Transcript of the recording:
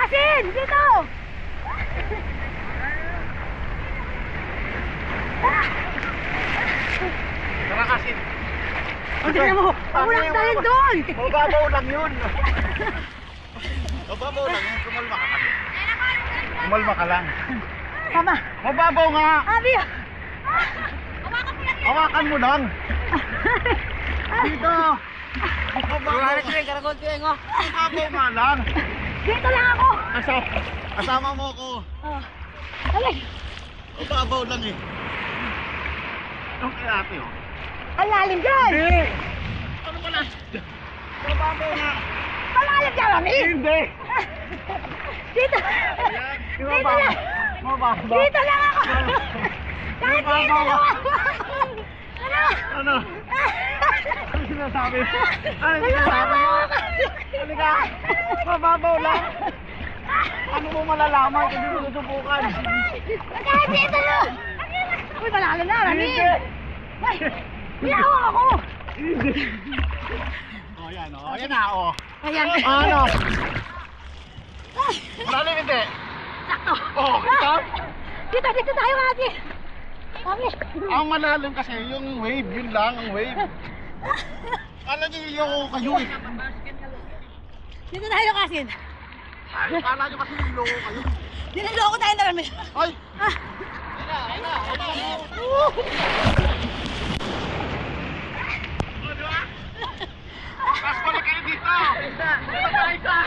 Kasin! Dito! Tara kasi. O, tignan mo! Pagulak tayo doon! Mababaw lang yun. Mababaw lang yun. Kumalma ka kasi. Kumalma ka lang. Mama! Mababaw nga. Abi! Hawakan mo lang. Dito. Mababaw. Karagol tuwing o! Mababaw nga lang. Dito lang ako! Kasama mo ko. Oh. Alay! Mababaw lang eh. Ang kaya ate oh. Ang lalim dyan! Hindi. Ano pala? Mababaw nga. Ang lalim dyan, mami! Hindi. Dito! Ayan. Dito lang! Mababaw. Dito lang ako! Kahit dito lang ako! Ano? Ano? Ano sinasabi? Ano sinasabi? Halika. Mababaw lang. Ano mo malalaman kung hindi mo susubukan? Kahit dito lang! Uy, malalim na, mami! Hindi. Ay! Pinahawak ako! Oh, yan oh. Ayan na oh. Ayan! Ano? Malalim hindi. Sakto! Oh, kita? Dito tayo, mami! Mami! Ang malalim kasi yung wave, yun lang ang wave. Alam niyo yung kayo eh. Dito tayo, Kasin! Ay, kala niyo kasi yung loko kayo. Dinaloko tayo na kami! Ay! Ah! Mas balik kayo dito! Isa! Isa!